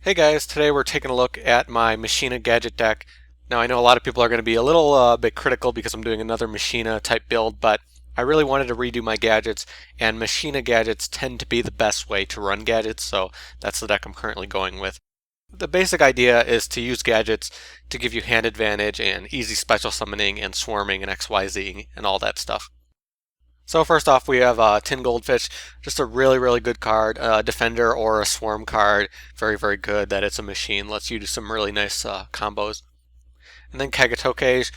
Hey guys, today we're taking a look at my Machina Gadget deck. Now I know a lot of people are going to be a little bit critical because I'm doing another Machina type build, but I really wanted to redo my gadgets, and Machina gadgets tend to be the best way to run gadgets, so that's the deck I'm currently going with. The basic idea is to use gadgets to give you hand advantage and easy special summoning and swarming and XYZ and all that stuff. So first off, we have Tin Goldfish, just a really good card, defender or a swarm card, very good. That it's a machine, lets you do some really nice combos. And then Kagetokage,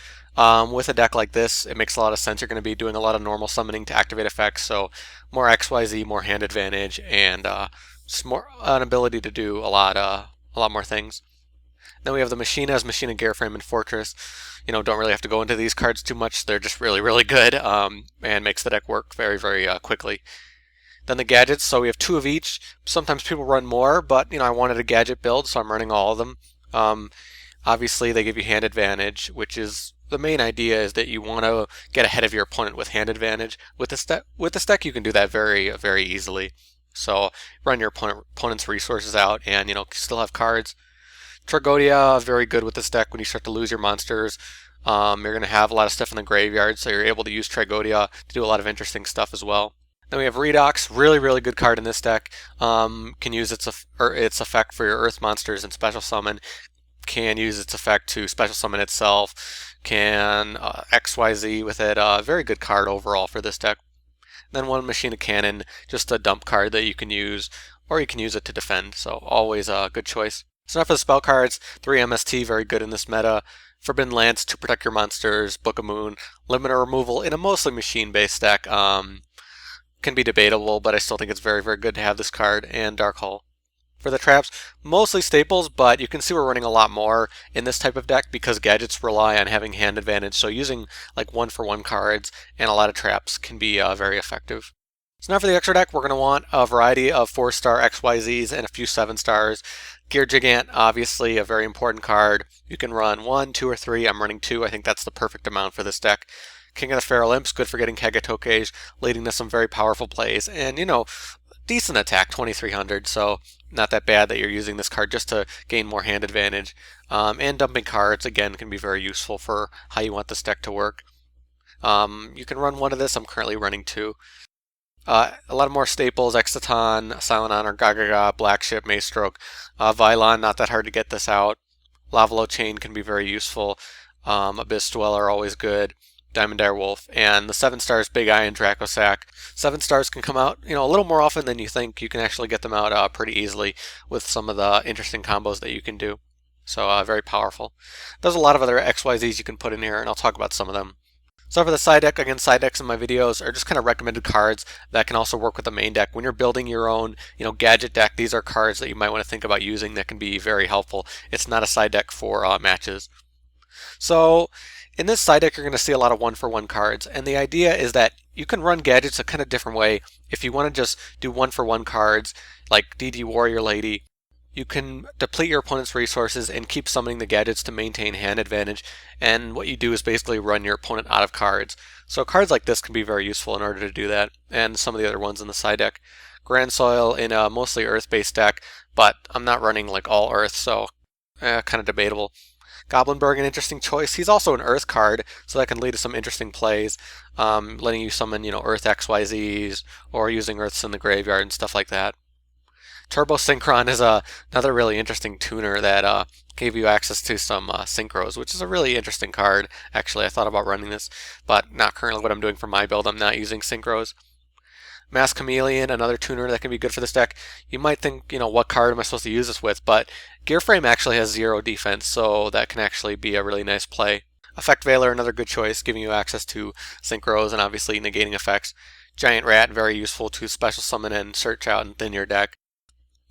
with a deck like this, it makes a lot of sense. You're going to be doing a lot of normal summoning to activate effects, so more XYZ, more hand advantage, and just more an ability to do a lot more things. Then we have the Machina Gearframe and Fortress. Don't really have to go into these cards too much. They're just really good, and makes the deck work very quickly. Then the gadgets, so we have two of each. Sometimes people run more, but I wanted a gadget build, so I'm running all of them. Obviously, they give you hand advantage, which is the main idea is that you want to get ahead of your opponent with hand advantage. With this deck, you can do that very easily. So run your opponent's resources out, and still have cards. Tragoedia, very good with this deck when you start to lose your monsters. You're going to have a lot of stuff in the graveyard, so you're able to use Tragoedia to do a lot of interesting stuff as well. Then we have Redox, really good card in this deck. Can use its effect for your Earth monsters and special summon. Can use its effect to special summon itself. Can XYZ with it. Very good card overall for this deck. Then one Machina Cannon, just a dump card that you can use, or you can use it to defend. So always a good choice. So now for the spell cards, 3 MST, very good in this meta. Forbidden Lance to protect your monsters, Book of Moon, limiter removal in a mostly machine-based deck. Can be debatable, but I still think it's very good to have this card, and Dark Hole. For the traps, mostly staples, but you can see we're running a lot more in this type of deck because gadgets rely on having hand advantage, so using like 1-for-1 cards and a lot of traps can be very effective. So now for the extra deck, we're going to want a variety of 4-star XYZs and a few 7-stars. Gear Gigant, obviously a very important card. You can run 1, 2, or 3. I'm running 2. I think that's the perfect amount for this deck. King of the Feral Imps, good for getting Kagetokage, leading to some very powerful plays. And, decent attack, 2300, so not that bad that you're using this card just to gain more hand advantage. And dumping cards, again, can be very useful for how you want this deck to work. You can run 1 of this. I'm currently running 2. A lot of more staples, Exciton, Silent Honor, Gagaga, Blackship, Maestroke. Vylon, not that hard to get this out. Lavalval Chain can be very useful. Abyss Dweller, always good. Diamond Wolf, and the 7-stars Big Eye and Dracossack. 7-stars can come out, a little more often than you think. You can actually get them out pretty easily with some of the interesting combos that you can do. So very powerful. There's a lot of other XYZs you can put in here, and I'll talk about some of them. So for the side deck, again, side decks in my videos are just kind of recommended cards that can also work with the main deck. When you're building your own, gadget deck, these are cards that you might want to think about using that can be very helpful. It's not a side deck for matches. So in this side deck, you're going to see a lot of 1-for-1 cards, and the idea is that you can run gadgets a kind of different way. If you want to just do 1-for-1 cards, like DD Warrior Lady, you can deplete your opponent's resources and keep summoning the gadgets to maintain hand advantage, and what you do is basically run your opponent out of cards. So cards like this can be very useful in order to do that, and some of the other ones in the side deck. Grandsoil in a mostly Earth-based deck, but I'm not running like all Earth, so kind of debatable. Goblinberg, an interesting choice. He's also an Earth card, so that can lead to some interesting plays, letting you summon, Earth XYZs, or using Earths in the graveyard and stuff like that. Turbo Synchron is another really interesting tuner that gave you access to some synchros, which is a really interesting card. Actually, I thought about running this, but not currently what I'm doing for my build. I'm not using synchros. Mass Chameleon, another tuner that can be good for this deck. You might think, what card am I supposed to use this with? But Gearframe actually has 0 defense, so that can actually be a really nice play. Effect Veiler, another good choice, giving you access to synchros and obviously negating effects. Giant Rat, very useful to special summon and search out and thin your deck.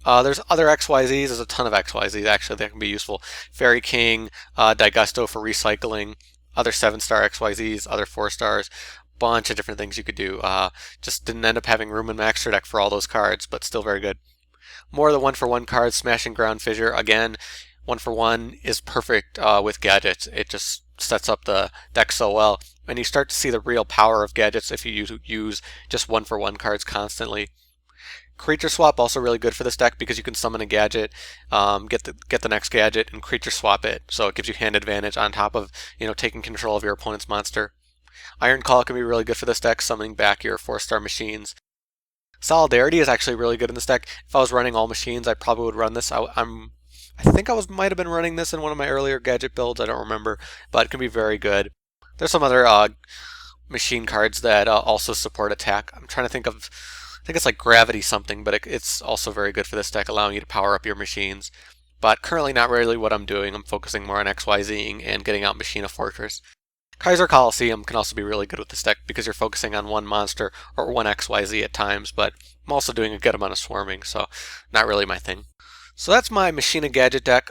There's other XYZs. There's a ton of XYZs actually that can be useful. Fairy King, Digusto for recycling, other 7-star XYZs, other 4-stars. Bunch of different things you could do. Just didn't end up having room in my extra deck for all those cards, but still very good. More of the 1-for-1 cards, Smashing Ground Fissure. Again, 1-for-1 is perfect with gadgets. It just sets up the deck so well. And you start to see the real power of gadgets if you use just 1-for-1 cards constantly. Creature swap also really good for this deck because you can summon a gadget, get the next gadget, and creature swap it. So it gives you hand advantage on top of taking control of your opponent's monster. Iron Call can be really good for this deck, summoning back your 4-star machines. Solidarity is actually really good in this deck. If I was running all machines, I probably would run this. I think might have been running this in one of my earlier gadget builds. I don't remember, but it can be very good. There's some other machine cards that also support attack. I'm trying to think of. I think it's like Gravity something, but it's also very good for this deck, allowing you to power up your machines. But currently not really what I'm doing. I'm focusing more on XYZing and getting out Machina Fortress. Kaiser Coliseum can also be really good with this deck because you're focusing on one monster or one XYZ at times, but I'm also doing a good amount of swarming, so not really my thing. So that's my Machina Gadget deck.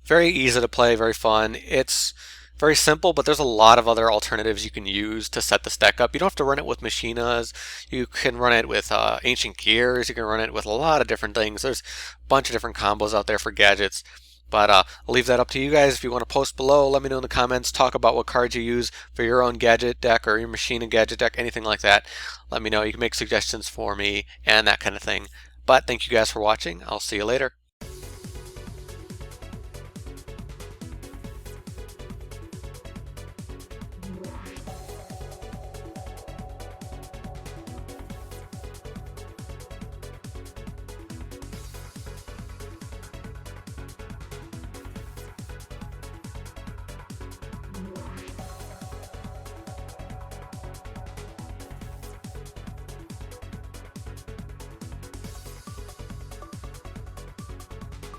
Very easy to play, very fun. It's very simple, but there's a lot of other alternatives you can use to set this deck up. You don't have to run it with Machinas. You can run it with Ancient Gears. You can run it with a lot of different things. There's a bunch of different combos out there for gadgets. But I'll leave that up to you guys. If you want to post below, let me know in the comments. Talk about what cards you use for your own gadget deck or your Machina Gadget deck, anything like that. Let me know. You can make suggestions for me and that kind of thing. But thank you guys for watching. I'll see you later.